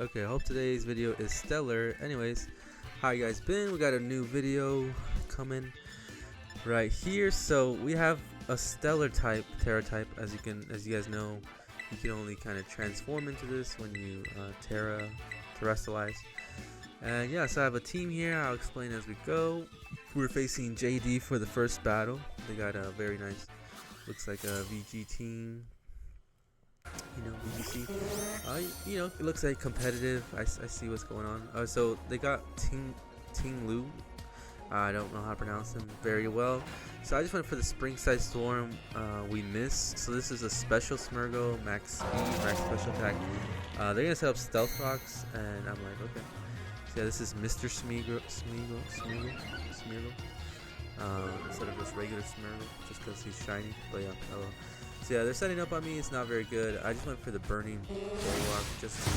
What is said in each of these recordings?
Okay, I hope today's video is stellar. Anyways, how you guys been? We got a new video coming right here. So we have a stellar type, Terra type. As you guys know, you can only kind of transform into this when you terastilize. And yeah, so I have a team here. I'll explain as we go. We're facing JD for the first battle. They got a very nice, looks like a VG team. VGC. It looks like competitive. I see what's going on. So they got Ting Lu. I don't know how to pronounce him very well. So I just went for the Springside Storm. We missed. So this is a special Smeargle, max speed, max special attack. They're gonna set up stealth rocks, and I'm like, okay. So yeah, this is Mr. Smeargle. Instead of just regular Smeargle, just because he's shiny. But yeah, hello. So yeah, they're setting up on me. It's not very good. I just went for the burning bulwark just to,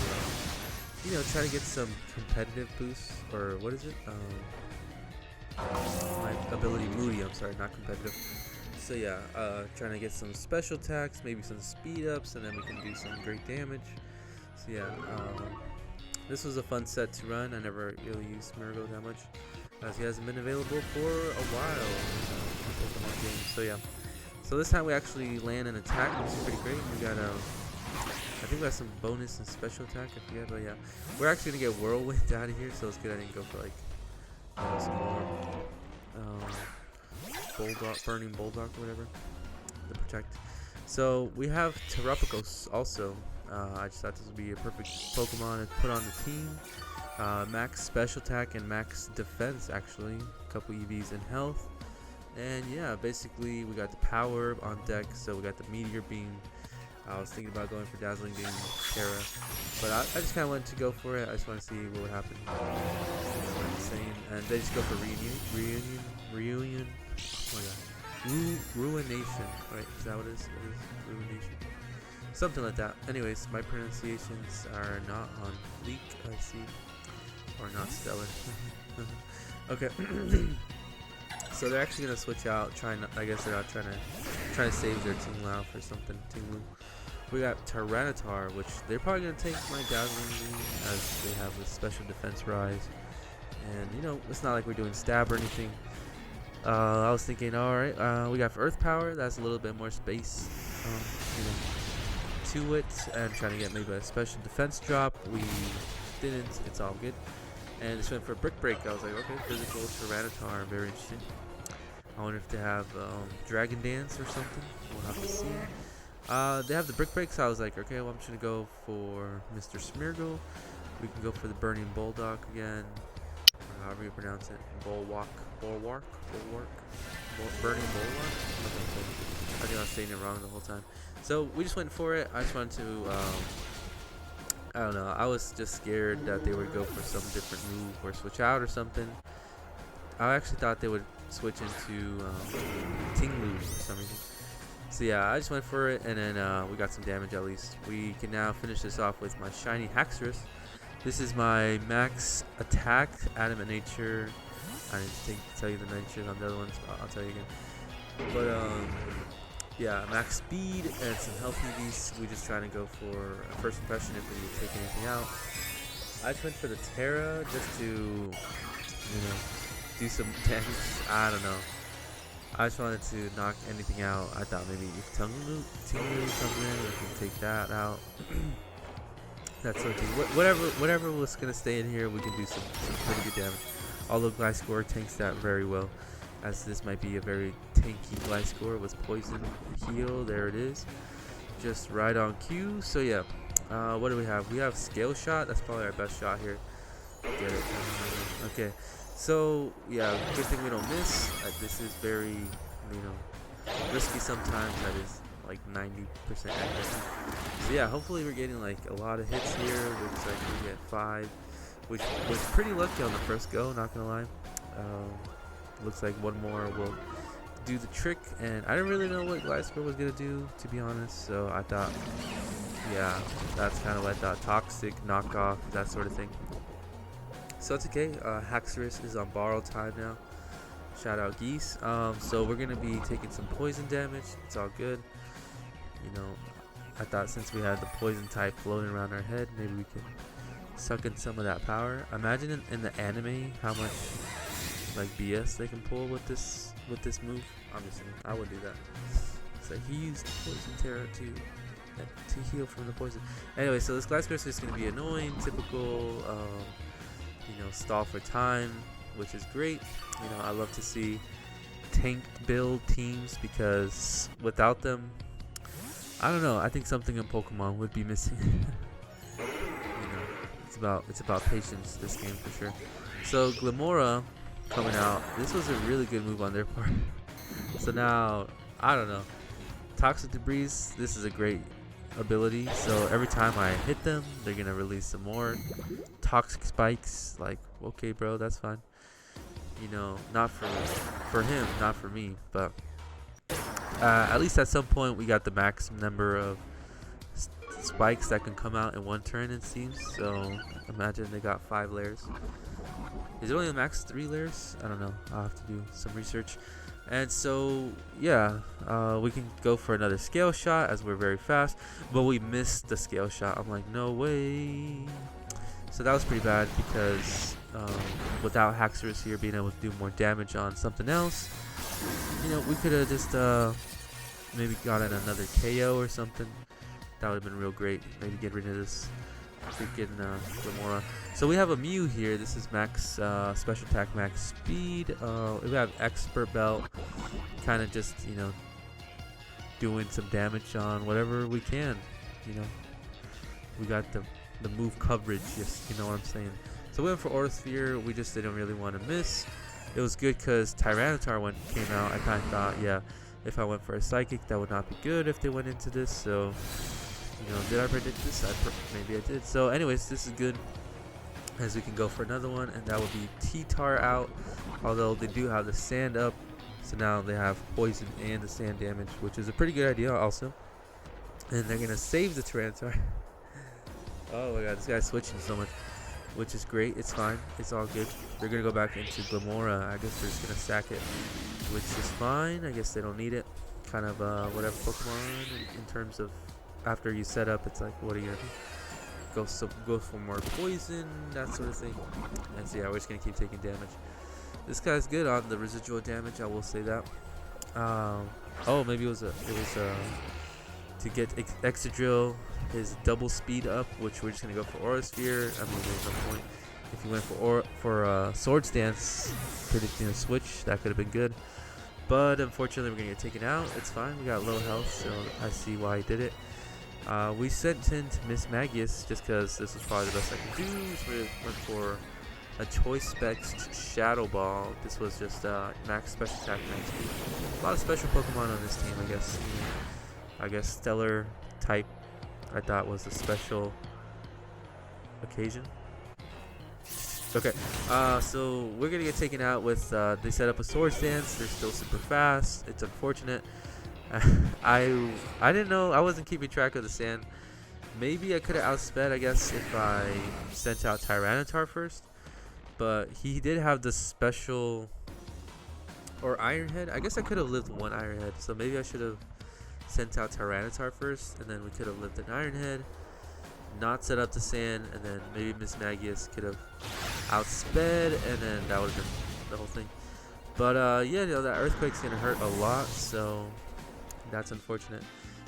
try to get some competitive boosts. Or what is it? My ability Moody. I'm sorry, not competitive. So yeah, trying to get some special attacks, maybe some speed ups, and then we can do some great damage. So yeah, this was a fun set to run. I never really used Smeargle that much, as he hasn't been available for a while in Pokemon games. So yeah. So this time we actually land an attack, which is pretty great. We got I think we got some bonus and special attack. I forget, but yeah, we're actually gonna get Whirlwind out of here. So it's good I didn't go for like some more burning Bulldog or whatever to protect. So we have Terapagos also. I just thought this would be a perfect Pokemon to put on the team. Max special attack and max defense actually. A couple EVs in health. And yeah, basically we got the power on deck, so we got the Meteor Beam. I was thinking about going for Dazzling Beam, Terra, but I just kind of wanted to go for it. I just want to see what would happen. And they just go for reunion. Oh my god, ruination. Right? Is that what it is? It is ruination. Something like that. Anyways, my pronunciations are not on fleek. I see, or not stellar. Okay. So they're actually gonna switch out, I guess they're not trying to save their Ting Lao for something. Ting Lu. We got Tyranitar, which they're probably gonna take my Dazzling Beam as they have a special defense rise, and it's not like we're doing stab or anything. I was thinking, all right, we got Earth Power. That's a little bit more space, to it, and trying to get maybe a special defense drop. We didn't. It's all good. And just went for Brick Break. I was like, okay, physical Tyranitar, very interesting. I wonder if they have Dragon Dance or something. We'll have to see. They have the Brick Break, so I was like, okay, well, I'm just gonna go for Mr. Smeargle. We can go for the Burning Bulldog again, or however you pronounce it. Bulwark. Burning Bulwark. I think I was saying it wrong the whole time. So we just went for it. I just wanted to. I don't know. I was just scared that they would go for some different move or switch out or something. I actually thought they would switch into Ting Lu for some reason. So yeah, I just went for it, and then we got some damage at least. We can now finish this off with my shiny Haxorus. This is my max attack, Adamant Nature. I didn't tell you the nature on the other ones, but I'll tell you again. But yeah, max speed and some health EVs. We just trying to go for a first impression if we take anything out. I just went for the Terra just to, do some damage. I don't know. I just wanted to knock anything out. I thought maybe if Ting Lu comes in, we can take that out. That's okay. Whatever was gonna stay in here, we can do some pretty good damage. Although Gliscor tanks that very well, as this might be a very tanky Gliscor with poison heal. There it is, just right on cue. So yeah, what do we have? We have Scale Shot. That's probably our best shot here. Get it? Okay. So yeah, good thing we don't miss. This is very, risky sometimes. That is like 90% accuracy. So yeah, hopefully we're getting like a lot of hits here. Looks like we get 5, which was pretty lucky on the first go. Not gonna lie. Looks like one more will do the trick, and I didn't really know what Gliscor was gonna do, to be honest. So I thought, yeah, that's kind of what I thought. Toxic, knockoff, that sort of thing. So it's okay. Haxorus is on borrowed time now. Shout out Geese. So we're gonna be taking some poison damage. It's all good. I thought since we had the poison type floating around our head, maybe we could suck in some of that power. Imagine in the anime how much like BS they can pull with this move. Obviously, I would do that. It's like he used poison terror to heal from the poison. Anyway, so this glass crystal is going to be annoying, typical, stall for time, which is great. I love to see tank build teams because without them, I don't know. I think something in Pokemon would be missing. It's about patience. This game for sure. So Glimora coming out. This was a really good move on their part. So now I don't know. Toxic Debris. This is a great ability. So every time I hit them, they're gonna release some more toxic spikes. Like, okay, bro, that's fine. Not for him, not for me, but at least at some point we got the maximum number of spikes that can come out in one turn, it seems. So imagine they got 5 layers. Is it only a max 3 layers? I don't know. I'll have to do some research. And so yeah, we can go for another scale shot as we're very fast, but we missed the scale shot. I'm like, no way. So that was pretty bad because without Haxorus here being able to do more damage on something else, we could have just maybe gotten another KO or something. That would have been real great. Maybe get rid of this freaking Glimora. So we have a Mew here. This is max special attack, max speed. We have expert belt, kind of just doing some damage on whatever we can. We got the move coverage. Yes, you know what I'm saying. So we went for Aura Sphere. We just didn't really want to miss. It was good because Tyranitar came out. I kind of thought, yeah, if I went for a Psychic, that would not be good if they went into this. So, did I predict this? Maybe I did. So, anyways, this is good as we can go for another one, and that would be T-Tar out. Although they do have the sand up, so now they have poison and the sand damage, which is a pretty good idea also. And they're gonna save the Tyranitar. Oh my god, this guy's switching so much, which is great. It's fine. It's all good. They're going to go back into Glimora. I guess they're just going to sack it, which is fine. I guess they don't need it. Kind of whatever Pokemon in terms of after you set up, it's like, what are you going to do? Go for more poison, that sort of thing. And so yeah, we're just going to keep taking damage. This guy's good on the residual damage, I will say that. Oh, maybe it was to get Excadrill his double speed up, which we're just gonna go for Aura Sphere. I mean, there's no point. If you went for Swords Dance, predicting a switch, that could have been good. But unfortunately, we're gonna get taken out. It's fine. We got low health, so I see why he did it. We sent in to Miss Magius just because this was probably the best I could do. So we went for a Choice Specs Shadow Ball. This was just max special attack, max speed. A lot of special Pokemon on this team, I guess. I guess Stellar type, I thought, was a special occasion. Okay, so we're gonna get taken out with they set up a Swords Dance. They're still super fast. It's unfortunate. I didn't know. I wasn't keeping track of the sand. Maybe I could have outsped, I guess, if I sent out Tyranitar first. But he did have the special or Iron Head. I guess I could have lived one Iron Head. So maybe I should have sent out Tyranitar first, and then we could have lived an Iron Head, not set up the sand, and then maybe Miss Magius could have outsped, and then that would have been the whole thing. But yeah, that Earthquake's gonna hurt a lot, so that's unfortunate.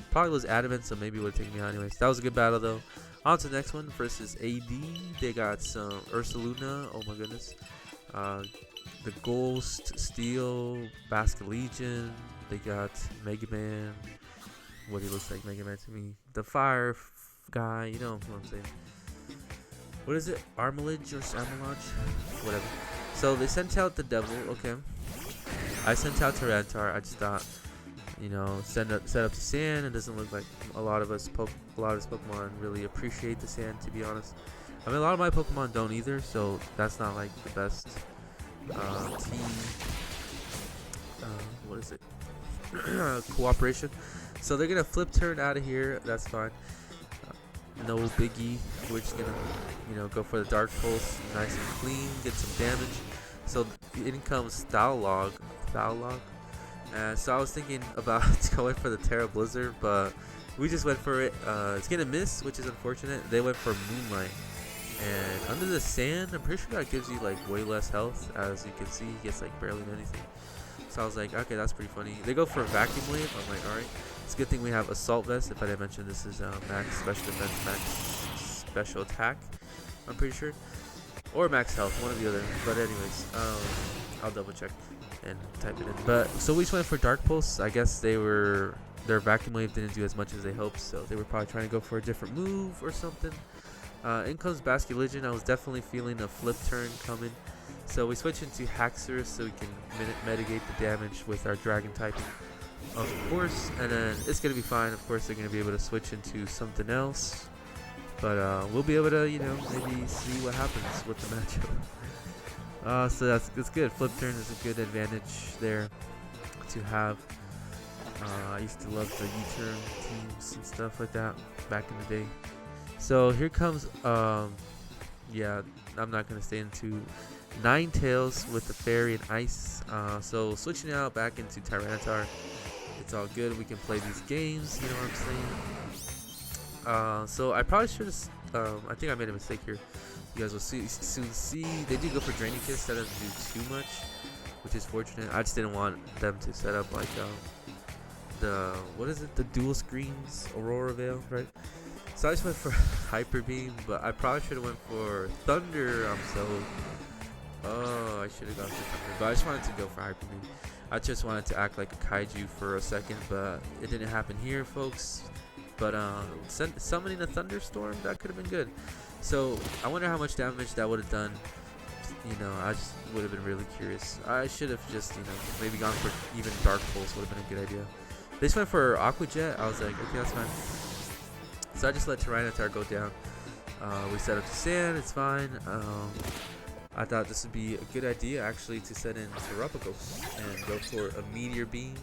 Probably was adamant, so maybe it would have taken me out anyways. That was a good battle though. On to the next one versus AD. They got some Ursaluna. Oh my goodness. The Ghost, Steel, Basculegion. They got Mega Man. What he looks like Mega Man to me. The Fire guy, you know what I'm saying. What is it? Armalage or Armalage? Whatever. So they sent out the Devil, okay. I sent out Tyranitar. I just thought, set up the sand. It doesn't look like a lot of us Pokemon really appreciate the sand, to be honest. I mean, a lot of my Pokemon don't either, so that's not like the best team. What is it? Cooperation. So they're gonna flip turn out of here. That's fine. No biggie. We're just gonna, go for the Dark Pulse, nice and clean, get some damage. So in comes Thaulog. So I was thinking about going for the Terra Blizzard, but we just went for it. It's gonna miss, which is unfortunate. They went for Moonlight. And under the sand, I'm pretty sure that gives you like way less health. As you can see, he gets like barely anything. So I was like, okay, that's pretty funny. They go for a vacuum wave. I'm like, alright. It's a good thing we have assault vest. If I didn't mention, this is max special defense, max special attack. I'm pretty sure, or max health, one or the other. But anyways, I'll double check and type it in. But so we just went for dark pulse. I guess their vacuum wave didn't do as much as they hoped, so they were probably trying to go for a different move or something. In comes Basculegion. I was definitely feeling a flip turn coming. So we switch into Haxorus so we can mitigate the damage with our dragon typing, of course. And then it's going to be fine. Of course, they're going to be able to switch into something else. But we'll be able to, maybe see what happens with the matchup. So that's good. Flip turn is a good advantage there to have. I used to love the U-turn teams and stuff like that back in the day. So here comes, yeah, I'm not going to stay into Ninetales with the fairy and ice. So switching out back into Tyranitar, it's all good. We can play these games, you know what I'm saying? So I probably should have, I think I made a mistake here. You guys will soon see. They do go for Draining Kiss. That doesn't do too much, which is fortunate. I just didn't want them to set up like the dual screens Aurora Veil, right? So I just went for Hyper Beam, but I probably should have went for Thunder. I should have gone for Thunder, but I just wanted to go for Hyper Beam. I just wanted to act like a kaiju for a second, but it didn't happen here, folks. But summoning a thunderstorm, that could have been good. So I wonder how much damage that would have done. I just would have been really curious. I should have just, maybe gone for even Dark Pulse would have been a good idea. They just went for Aqua Jet. I was like, okay, that's fine. So I just let Tyranitar go down. We set up the sand. It's fine. I thought this would be a good idea actually to set in Terapagos and go for a Meteor Beam,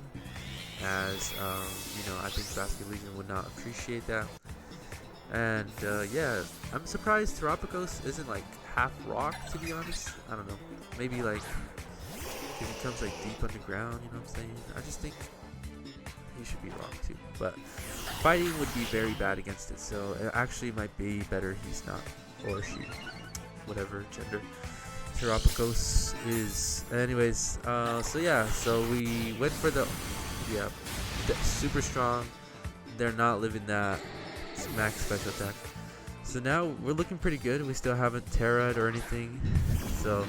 as I think Basculegion would not appreciate that. And yeah, I'm surprised Terapagos isn't like half rock, to be honest. I don't know. Maybe like if he comes like deep underground, you know what I'm saying? I just think he should be rock too. But fighting would be very bad against it, so it actually might be better he's not, or she, whatever gender Terapagos is. Anyways, so yeah, so we went for the super strong. They're not living that max special attack. So now we're looking pretty good. We still haven't terra'd or anything. So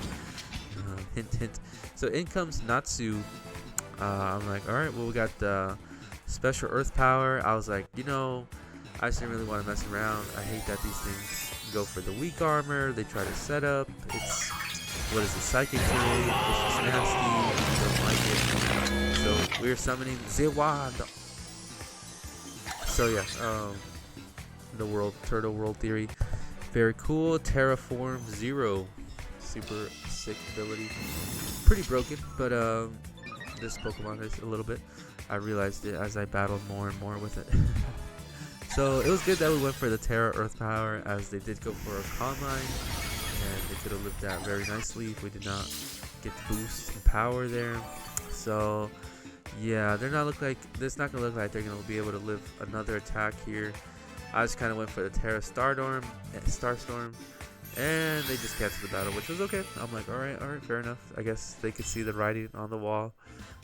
hint hint. So in comes Natsu. I'm like, alright, well we got the special earth power. I was like, I just didn't really want to mess around. I hate that these things go for the weak armor. They try to set up. It's, what is it, psychic trade? It's just nasty. I don't like it. So we're summoning Zewa. So yeah, the turtle world theory, very cool. Terraform 0, super sick ability. Pretty broken, but this Pokemon is a little bit. I realized it as I battled more and more with it. So it was good that we went for the Terra Earth power, as they did go for a Calm Mind, and they could have lived that very nicely if we did not get the boost in power there. So yeah, it's not gonna look like they're gonna be able to live another attack here. I just kind of went for the Terra Starstorm, and they just canceled the battle, which was okay. I'm like, all right, fair enough. I guess they could see the writing on the wall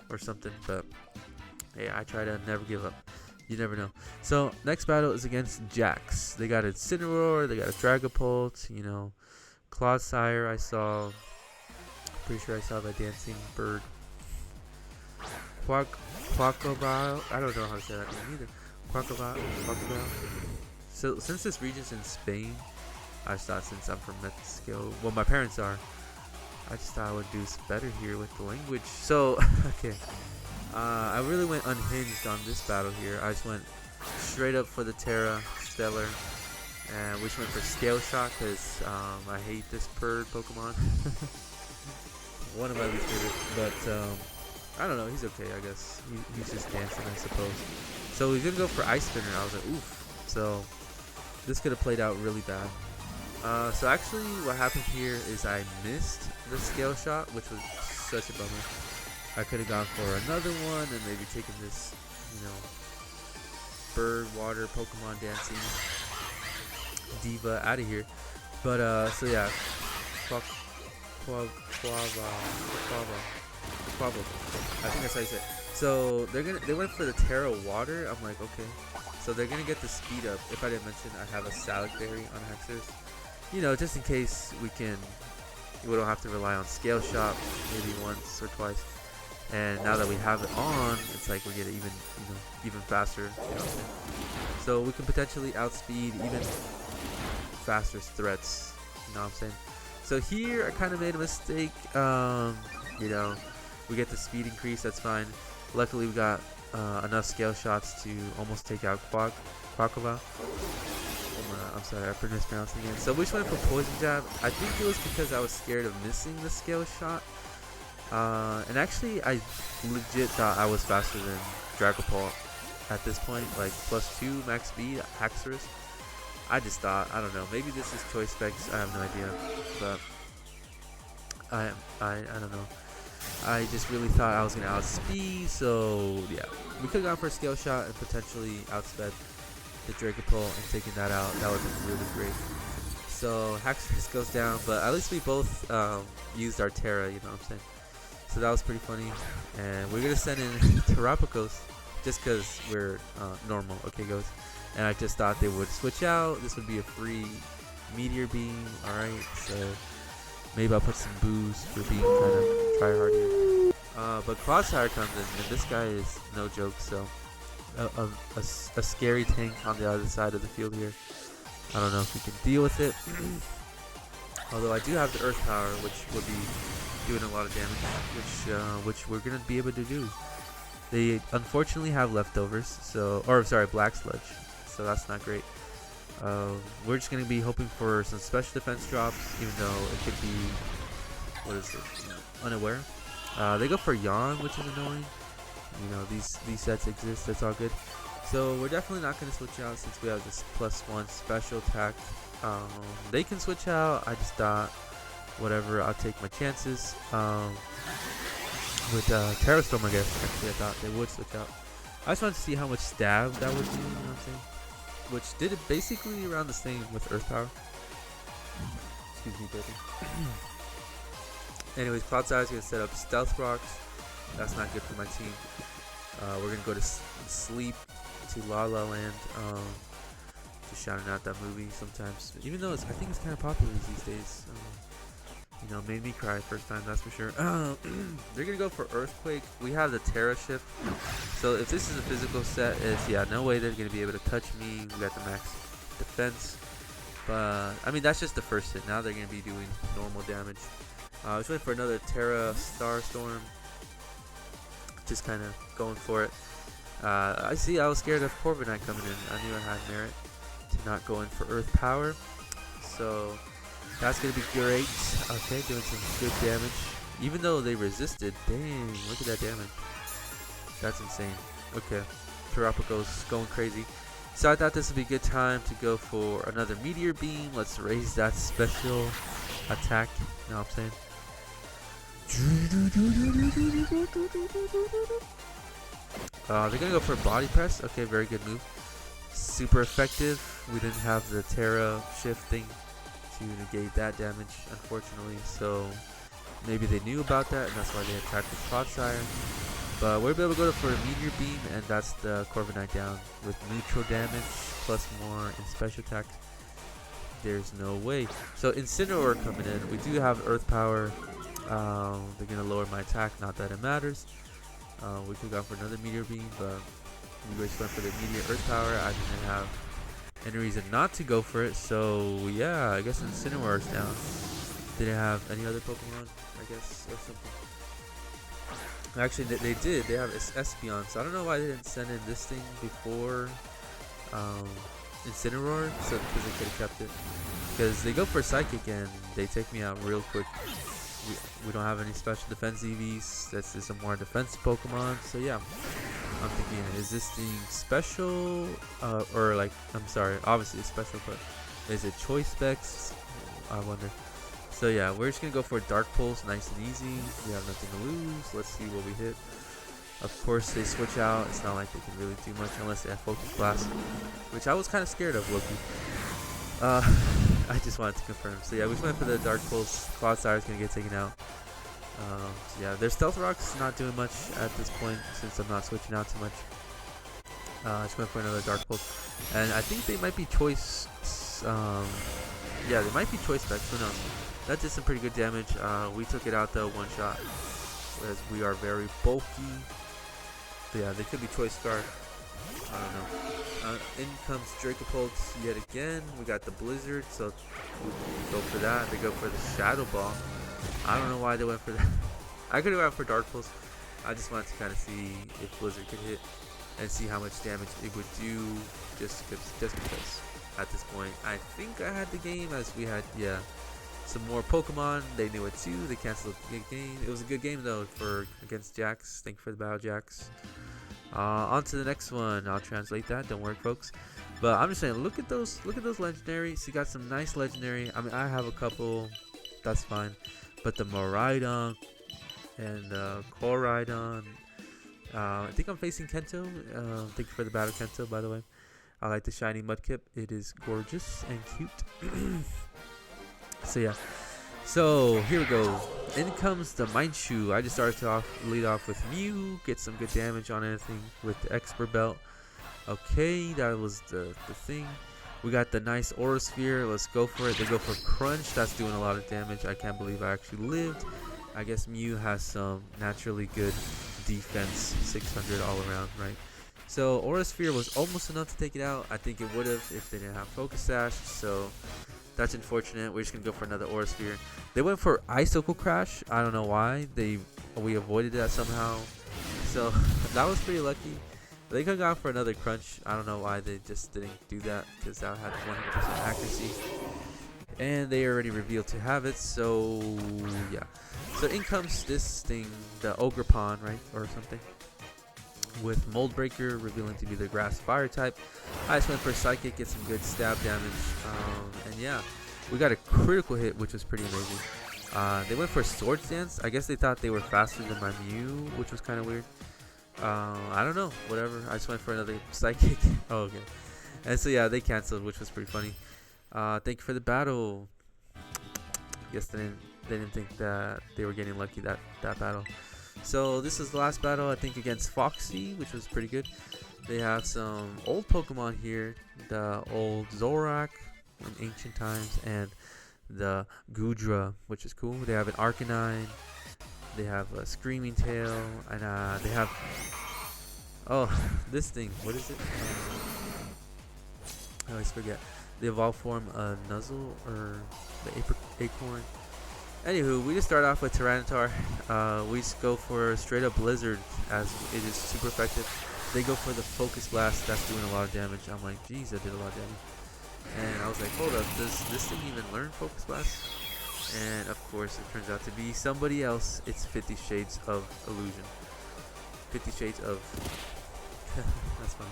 or something, but hey, I try to never give up. You never know. So next battle is against Jax. They got a Incineroar, they got a Dragapult, Clodsire. Pretty sure I saw that dancing bird. Quackabile. I don't know how to say that name either. Quackabile. So since this region's in Spain, I just thought, since I'm from Mexico, well, my parents are, I just thought I would do better here with the language. So okay, I really went unhinged on this battle here. I just went straight up for the Terra Stellar, and we just went for Scale Shot because I hate this bird Pokemon. One of my least favorite, but I don't know, he's okay, I guess. He's just dancing, I suppose. So he's gonna go for Ice Spinner. I was like, oof. So this could have played out really bad. So actually what happened here is I missed the Scale Shot, which was such a bummer. I could have gone for another one and maybe taken this, bird water Pokemon dancing diva out of here. But so yeah, Qua- Qua- Quava, Quava, Quava. I think that's how you say it. So they went for the Terra water. I'm like, okay. So they're gonna get the speed up. If I didn't mention, I have a Salad Berry on Hexers. You know, just in case we don't have to rely on Scale Shot maybe once or twice. And now that we have it on, it's like we get it even faster. You know what I'm saying? So we can potentially outspeed even faster threats. You know what I'm saying? So here I kind of made a mistake. You know, we get the speed increase. That's fine. Luckily we got enough scale shots to almost take out Quackova. I'm sorry, I mispronounced it again. So we just went for Poison Jab. I think it was because I was scared of missing the scale shot. And actually, I legit thought I was faster than Dragapult at this point, like +2 max speed, Haxorus. I just thought, I don't know, maybe this is choice specs, I have no idea, but I don't know. I just really thought I was gonna outspeed, so yeah, we could have gone for a scale shot and potentially outsped the Dragapult and taking that out. That would have been really great. So Haxorus goes down, but at least we both used our Terra, you know what I'm saying? So that was pretty funny, and we're gonna send in Terapagos just because we're normal, okay, guys. And I just thought they would switch out. This would be a free Meteor Beam, all right. So maybe I'll put some booze for being kind of tryhard here. But Clodsire comes in, and this guy is no joke. So a scary tank on the other side of the field here. I don't know if we can deal with it. Although I do have the Earth Power, which would be doing a lot of damage, which we're gonna be able to do. They unfortunately have leftovers, Black Sludge, so that's not great. We're just gonna be hoping for some special defense drops, even though it could be unaware. They go for Yawn, which is annoying. You know, these sets exist, that's all good. So we're definitely not gonna switch out since we have this +1 special attack. They can switch out. I just thought, whatever, I'll take my chances. With Terra Storm, I guess. Actually, I thought they would switch out. I just wanted to see how much stab that would do, you know what I'm saying? Which did it basically around the same with Earth Power. Excuse me, baby. Anyways, Cloudsire's gonna set up Stealth Rocks. That's not good for my team. We're gonna go to sleep to La La Land. Just shouting out that movie sometimes, even though I think it's kind of popular these days. You know, made me cry first time, that's for sure. They're gonna go for Earthquake. We have the Terra shift, so if this is a physical set, no way they're gonna be able to touch me. We got the max defense, but I mean that's just the first hit. Now they're gonna be doing normal damage. I was waiting for another Terra Starstorm, just kind of going for it. I was scared of Corviknight coming in. I knew I had merit to not go in for Earth Power, so that's going to be great. Okay, doing some good damage. Even though they resisted. Dang, look at that damage. That's insane. Okay, Terapagos going crazy. So I thought this would be a good time to go for another Meteor Beam. Let's raise that special attack. You know what I'm saying? They're going to go for Body Press. Okay, very good move. Super effective. We didn't have the Terra shifting to negate that damage, unfortunately, so maybe they knew about that and that's why they attacked the Clodsire. But we're able to go for a Meteor Beam, and that's the Corviknight down with neutral damage plus more in special attack. There's no way. So Incineroar coming in. We do have Earth Power. They're gonna lower my attack, not that it matters. We could go for another Meteor Beam, but we just went for the Meteor Earth Power. I didn't have any reason not to go for it, so yeah, I guess Incineroar's down. Didn't have any other Pokemon, I guess, or something. Actually, they did. They have Espeon, so I don't know why they didn't send in this thing before Incineroar, so because they could have kept it. Because they go for Psychic and they take me out real quick. We don't have any special defense EVs. This is a more defense Pokemon, so yeah. I'm thinking, is this thing special? Or like, I'm sorry, obviously it's special, but is it choice specs? I wonder. So yeah, we're just gonna go for Dark Pulse, nice and easy. We have nothing to lose. Let's see what we hit. Of course, they switch out. It's not like they can really do much unless they have Focus Blast, which I was kind of scared of, Loki. I just wanted to confirm. So yeah, we just went for the Dark Pulse. Clodsire is gonna get taken out. So yeah, their Stealth Rock's not doing much at this point since I'm not switching out too much. Just went for another Dark Pulse, and I think they might be choice. Yeah, they might be choice specs. Who knows? That did some pretty good damage. We took it out though, one shot, as we are very bulky. But yeah, they could be choice scarred. I don't know. In comes Dracopulse yet again. We got the Blizzard, so we go for that. They go for the Shadow Ball. I don't know why they went for that. I could have gone for Dark Pulse. I just wanted to kind of see if Blizzard could hit and see how much damage it would do. Just because at this point, I think I had the game, as we had some more Pokemon. They knew it too. They canceled the game. It was a good game though against Jax. Thank you for the battle, Jax. On to the next one. I'll translate that. Don't worry, folks. But I'm just saying, look at those legendaries. You got some nice legendary. I mean, I have a couple. That's fine. But the Miraidon and Koraidon. I think I'm facing Kento. Thank you for the battle, Kento, by the way. I like the shiny Mudkip. It is gorgeous and cute. So yeah. So here we go. In comes the Mineshoe. I just started to lead off with Mew. Get some good damage on anything with the Expert Belt. Okay, that was the thing. We got the nice Aura Sphere. Let's go for it. They go for Crunch. That's doing a lot of damage. I can't believe I actually lived. I guess Mew has some naturally good defense. 600 all around, right? So Aura Sphere was almost enough to take it out. I think it would have if they didn't have Focus Sash. So that's unfortunate. We're just gonna go for another Aura Sphere. They went for Icicle Crash. I don't know why. We avoided that somehow. So that was pretty lucky. They could have gone for another Crunch. I don't know why they just didn't do that, because that had 100% accuracy. And they already revealed to have it. So yeah. So in comes this thing, the Ogre Pawn, right, or something, with Mold Breaker revealing to be the Grass Fire type. I just went for Psychic, get some good stab damage, and yeah, we got a critical hit, which was pretty amazing. They went for Swords Dance. I guess they thought they were faster than my Mew, which was kind of weird. I don't know, whatever. I just went for another Psychic. Oh, okay. And so yeah, they canceled, which was pretty funny. Thank you for the battle. Guess they didn't think that they were getting lucky that battle. So this is the last battle, I think, against Foxy, which was pretty good. They have some old Pokemon here, the old Zorak in ancient times, and the Gudra, which is cool. They have an Arcanine, they have a Screaming Tail, and they have this thing. What is it? I always forget. The evolved form, Nuzzle, or the Acorn. Anywho, we just start off with Tyranitar. We just go for straight up Blizzard, as it is super effective. They go for the Focus Blast. That's doing a lot of damage. I'm like, geez, that did a lot of damage. And I was like, hold up, does this thing even learn Focus Blast? And of course, it turns out to be somebody else. It's 50 Shades of Illusion. 50 Shades of... That's funny.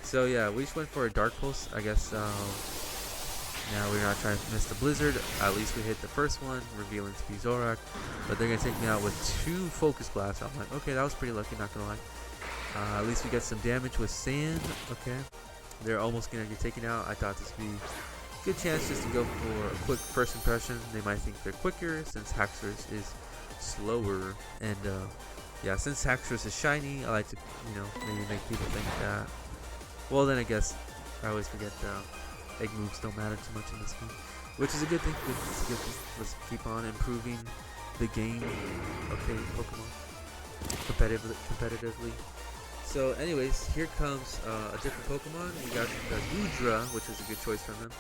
So yeah, we just went for a Dark Pulse. I guess now we're not trying to miss the Blizzard. At least we hit the first one, revealing to be Zorak. But they're going to take me out with 2 Focus Blasts. I'm like, okay, that was pretty lucky, not going to lie. At least we get some damage with Sand. Okay. They're almost going to get taken out. I thought this would be a good chance just to go for a quick first impression. They might think they're quicker since Haxorus is slower. And yeah, since Haxorus is shiny, I like to, maybe make people think that. Well, then I guess I always forget egg moves don't matter too much in this game, which is a good thing. It's a good thing. Let's keep on improving the game. Okay, Pokemon competitively. So, anyways, here comes a different Pokemon. We got the Gudra, which is a good choice from them.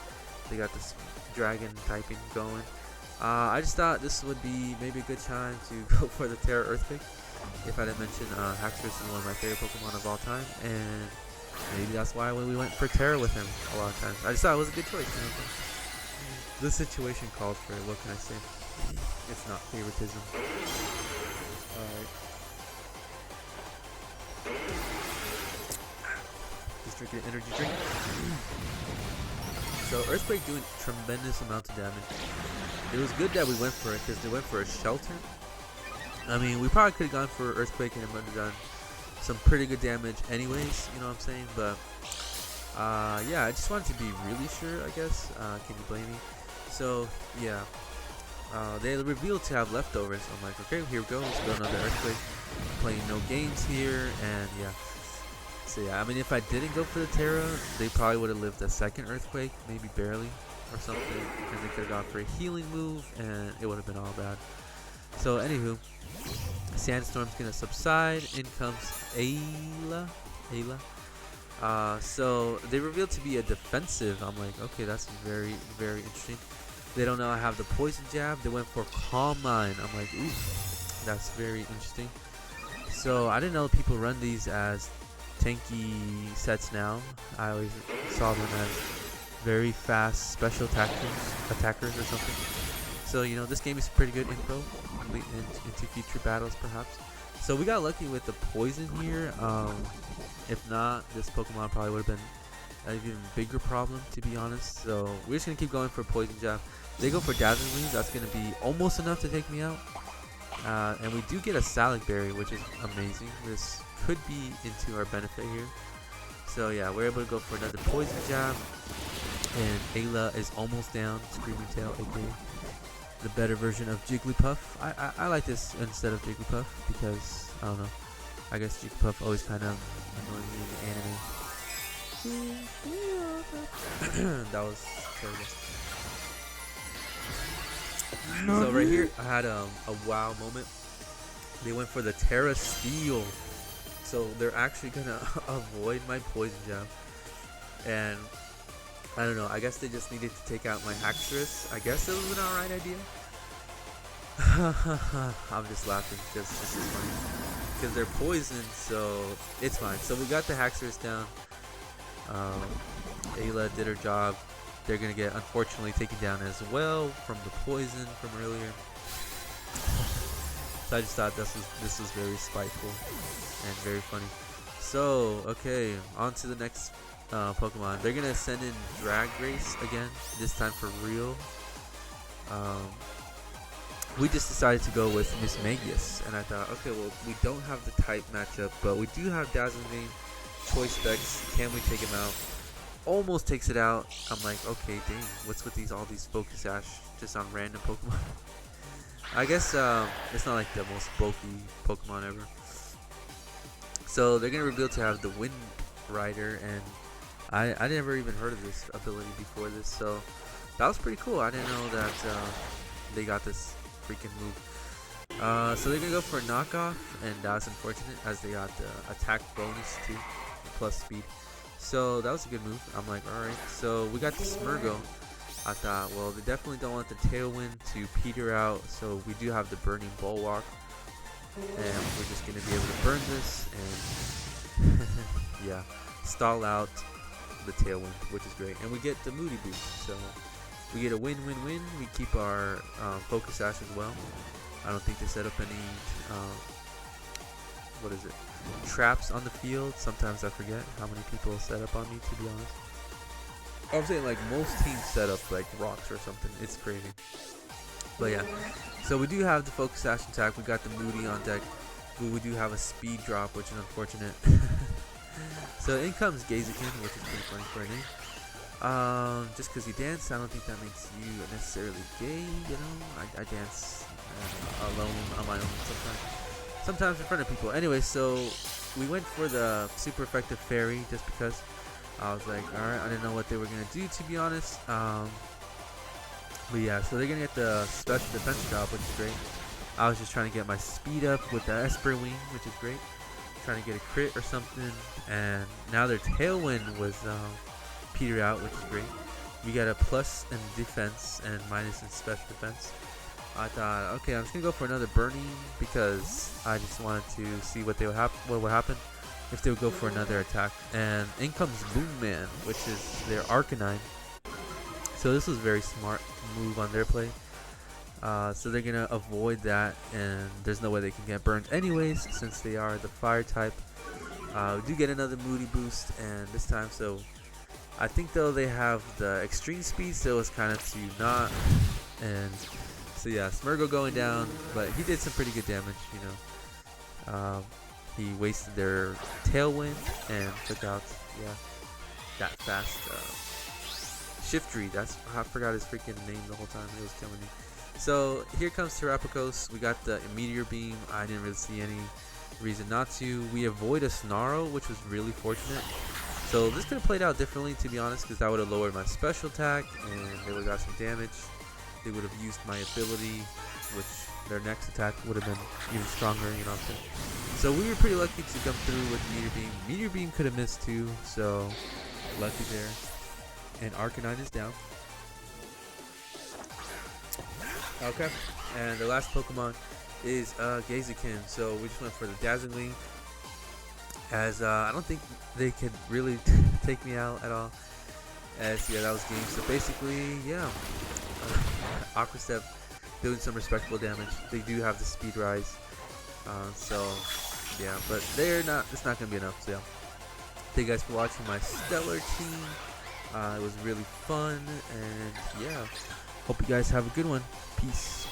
They got this dragon typing going. I just thought this would be maybe a good time to go for the Terra Earthquake. If I didn't mention, Haxorus is one of my favorite Pokemon of all time, and maybe that's why we went for Terra with him a lot of times. I just thought it was a good choice. The situation called for it. What can I say? It's not favoritism. Alright. Just drinking an energy drink. So Earthquake doing tremendous amounts of damage. It was good that we went for it, because they went for a Shelter. I mean, we probably could have gone for Earthquake and it would have done some pretty good damage anyways, you know what I'm saying? But Yeah, I just wanted to be really sure, I guess. Can you blame me? So, yeah. They revealed to have leftovers. I'm like, okay, here we go. Let's go another earthquake. Playing no games here, and yeah. So yeah, I mean, if I didn't go for the Terra, they probably would have lived a second earthquake, maybe barely, or something, because they could have gone for a healing move, and it would have been all bad. So anywho, Sandstorm's gonna subside. In comes Ayla. So they revealed to be a defensive. I'm like, okay, that's very, very interesting. They don't know I have the poison jab. They went for Calm Mind. I'm like, ooh, that's very interesting. So I didn't know people run these as tanky sets now. I always saw them as very fast special attackers or something. So, you know, this game is pretty good info into future battles, perhaps. So we got lucky with the poison here. If not, this Pokemon probably would have been an even bigger problem, to be honest. So we're just gonna keep going for poison jab. They go for dazzling gleam. That's gonna be almost enough to take me out. And we do get a Salad Berry, which is amazing. This could be into our benefit here. So yeah, we're able to go for another poison jab. And Ayla is almost down. Screaming Tail, aka the better version of Jigglypuff. I like this instead of Jigglypuff because, I don't know, I guess Jigglypuff always kind of annoyed me in the anime. That was terrible. So right here, I had a wow moment. They went for the Terra Steel. So they're actually going to avoid my poison jab. And I don't know, I guess they just needed to take out my Haxorus. I guess it was an alright idea. I'm just laughing because this is funny. Because they're poisoned, so it's fine. So we got the Haxorus down. Ayla did her job. They're going to get, unfortunately, taken down as well from the poison from earlier. So I just thought this was very spiteful and very funny. So, okay, on to the next Pokemon. They're gonna send in Drag Race again, this time for real. We just decided to go with Miss Magius, and I thought, okay, well, we don't have the type matchup, but we do have Dazzling Gleam, Choice Specs. Can we take him out? Almost takes it out. I'm like, okay, dang, what's with all these Focus Sash just on random Pokemon? I guess it's not like the most bulky Pokemon ever. So they're gonna reveal to have the Wind Rider, and I never even heard of this ability before this, so that was pretty cool. I didn't know that they got this freaking move. So they're gonna go for a knockoff, and that's unfortunate as they got the attack bonus too, plus speed. So that was a good move. I'm like, alright. So we got the Smirgo. I thought, well, they definitely don't want the Tailwind to peter out, so we do have the Burning Bulwark, and we're just gonna be able to burn this and yeah, stall out the Tailwind, which is great. And we get the Moody boost, so we get a win-win-win. We keep our Focus Sash as well. I don't think they set up any what is it, traps on the field. Sometimes I forget how many people set up on me, to be honest. I'm saying like most teams set up like rocks or something. It's crazy. But yeah, so we do have the Focus Sash attack. We got the Moody on deck. We do have a speed drop, which is unfortunate. So in comes Gazakin, which is pretty funny for a name. Just because you dance, I don't think that makes you necessarily gay, you know? I dance alone on my own sometimes in front of people. Anyway, so we went for the super effective fairy just because I was like, alright, I didn't know what they were going to do, to be honest. But yeah, so they're going to get the special defense drop, which is great. I was just trying to get my speed up with the Esper Wing, which is great. Trying to get a crit or something, and now their Tailwind was peter out, which is great. We got a plus in defense and minus in special defense. I thought, okay, I'm just gonna go for another Burning because I just wanted to see what would happen if they would go for another attack. And in comes Boom Man, which is their Arcanine. So this was a very smart move on their play. So they're gonna avoid that, and there's no way they can get burned anyways since they are the fire type. We do get another Moody boost, and this time, so I think though they have the extreme speed, so it's kind of to not. And so yeah, Smirgo going down, but he did some pretty good damage, you know. He wasted their Tailwind and took out, yeah. that fast Shiftry. That's I forgot his freaking name the whole time. It was killing me. So here comes Terapicos. We got the Meteor Beam. I didn't really see any reason not to. We avoid a Snarl, which was really fortunate. So this could have played out differently, to be honest, because that would have lowered my special attack and they would have got some damage. They would have used my ability, which their next attack would have been even stronger, you know what I'm saying? So we were pretty lucky to come through with Meteor Beam. Meteor Beam could have missed too, so lucky there. And Arcanine is down. Okay, and the last Pokemon is Gazakin. So we just went for the Dazzling, as I don't think they could really take me out at all. As yeah, that was game. So basically, yeah, Aqua Step doing some respectable damage. They do have the speed rise, so yeah, but they're not. It's not gonna be enough. So yeah, thank you guys for watching my stellar team. It was really fun, and yeah, hope you guys have a good one. Peace.